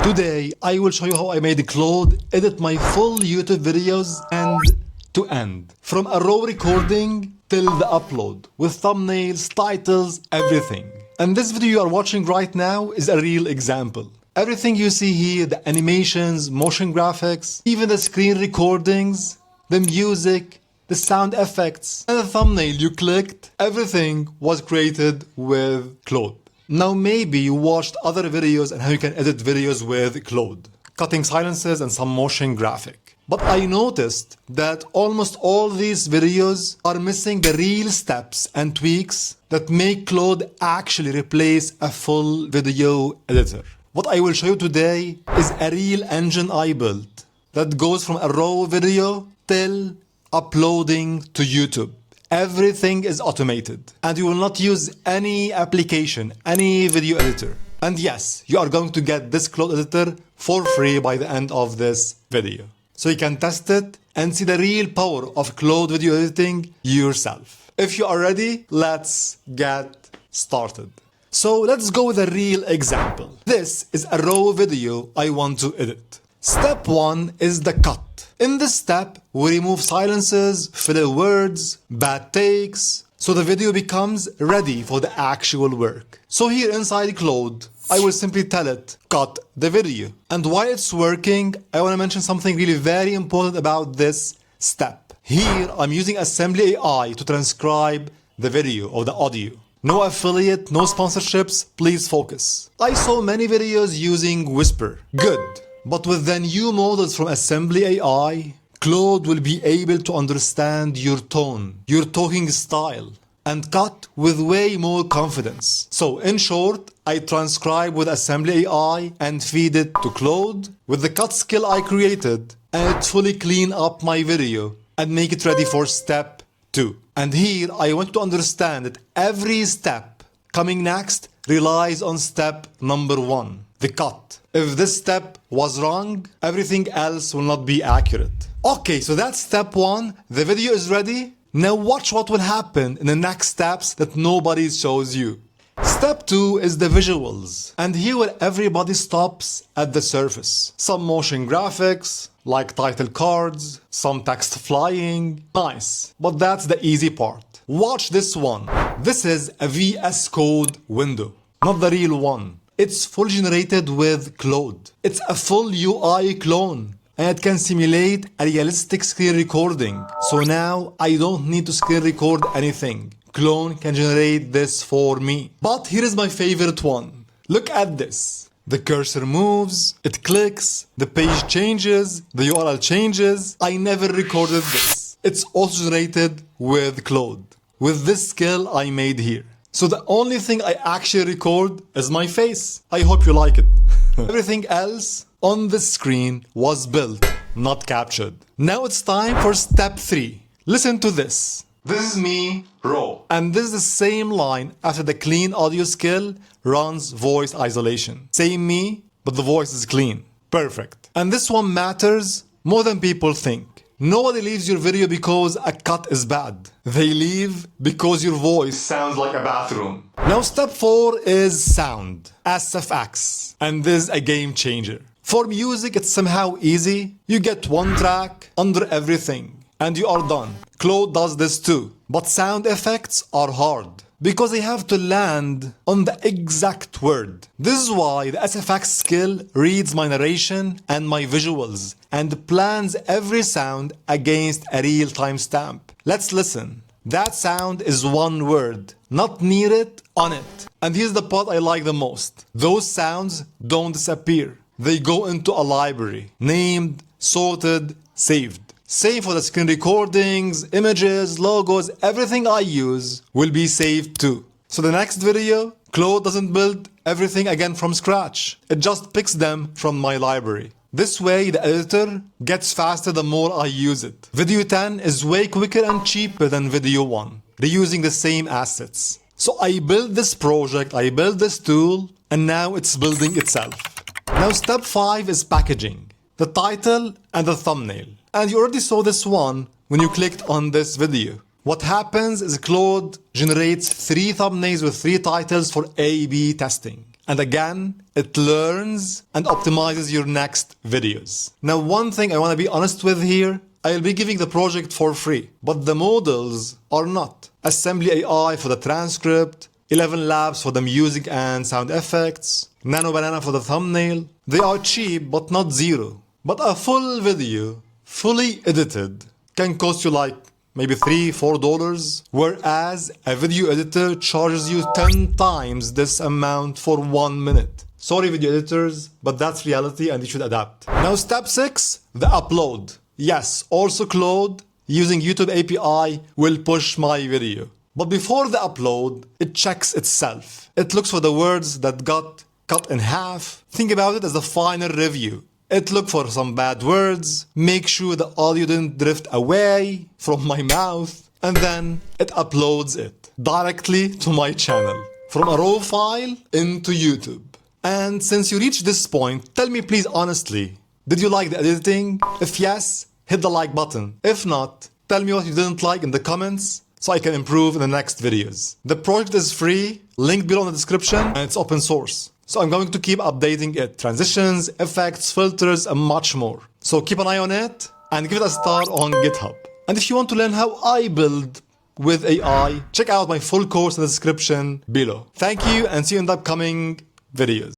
Today, I will show you how I made Claude edit my full YouTube videos end to end. From a raw recording till the upload, with thumbnails, titles, everything. And this video you are watching right now is a real example. Everything you see here, the animations, motion graphics, even the screen recordings, the music, the sound effects, and the thumbnail you clicked, everything was created with Claude. Now maybe you watched other videos and how you can edit videos with Claude, cutting silences and some motion graphic. But I noticed that almost all these videos are missing the real steps and tweaks that make Claude actually replace a full video editor. What I will show you today is a real engine I built that goes from a raw video till uploading to YouTube. Everything is automated and you will not use any application, any video editor. And yes, you are going to get this Claude editor for free by the end of this video. So you can test it and see the real power of Claude video editing yourself. If you are ready, let's get started. So let's go with a real example. This is a raw video I want to edit. Step 1 is the cut. In this step, we remove silences, filler words, bad takes, so the video becomes ready for the actual work. So here inside Claude, I will simply tell it, cut the video. And while it's working, I want to mention something really very important about this step. Here, I'm using Assembly AI to transcribe the video or the audio. No affiliate, no sponsorships, please focus. I saw many videos using Whisper. Good. But with the new models from Assembly AI, Claude will be able to understand your tone, your talking style, and cut with way more confidence. So in short, I transcribe with Assembly AI and feed it to Claude with the cut skill I created, and it fully clean up my video and make it ready for step 2. And here I want to understand that every step coming next relies on step number 1, the cut. If this step was wrong, everything else will not be accurate. Okay, so that's step 1. The video is ready. Now watch what will happen in the next steps that nobody shows you. Step 2 is the visuals. And here where everybody stops at the surface. Some motion graphics, like title cards, some text flying. Nice, but that's the easy part. Watch this one. This is a VS Code window, not the real one. It's fully generated with Claude. It's a full UI clone and it can simulate a realistic screen recording. So now I don't need to screen record anything. Clone can generate this for me. But here is my favorite one. Look at this. The cursor moves, it clicks, the page changes, the URL changes. I never recorded this. It's also generated with Claude, with this skill I made here. So the only thing I actually record is my face. I hope you like it. Everything else on the screen was built, not captured. Now it's time for step 3. Listen to this. This is me, raw. And this is the same line after the clean audio skill runs voice isolation. Same me, but the voice is clean. Perfect. And this one matters more than people think. Nobody leaves your video because a cut is bad. They leave because your voice sounds like a bathroom. Now step 4 is sound, SFX. And this is a game changer. For music, it's somehow easy. You get one track under everything and you are done. Claude does this too. But sound effects are hard because they have to land on the exact word. This is why the SFX skill reads my narration and my visuals and plans every sound against a real timestamp. Let's listen. That sound is one word, not near it, on it. And here's the part I like the most. Those sounds don't disappear. They go into a library, named, sorted, saved. Same for the screen recordings, images, logos, everything I use will be saved too. So the next video, Claude doesn't build everything again from scratch. It just picks them from my library. This way the editor gets faster the more I use it. Video 10 is way quicker and cheaper than video 1, reusing the same assets. So I built this project, I built this tool, and now it's building itself. Now step 5 is packaging. The title and the thumbnail. And you already saw this one when you clicked on this video. What happens is Claude generates 3 thumbnails with 3 titles for A/B testing. And again, it learns and optimizes your next videos. Now, one thing I want to be honest with here, I'll be giving the project for free, but the models are not. Assembly AI for the transcript, 11 Labs for the music and sound effects, Nano Banana for the thumbnail. They are cheap, but not zero. But a full video, fully edited, can cost you like maybe $3-4, whereas a video editor charges you 10 times this amount for 1 minute. Sorry video editors, but that's reality and you should adapt. Now step 6, the upload. Yes, also Claude, using YouTube API, will push my video. But before the upload, it checks itself. It looks for the words that got cut in half. Think about it as a final review. It looked for some bad words, make sure the audio didn't drift away from my mouth, and then it uploads it directly to my channel from a raw file into YouTube. And since you reached this point, tell me please honestly, did you like the editing? If yes, hit the like button. If not, tell me what you didn't like in the comments so I can improve in the next videos. The project is free, link below in the description, and it's open source. So I'm going to keep updating it. Transitions, effects, filters, and much more. So keep an eye on it and give it a star on GitHub. And if you want to learn how I build with AI, check out my full course in the description below. Thank you and see you in the upcoming videos.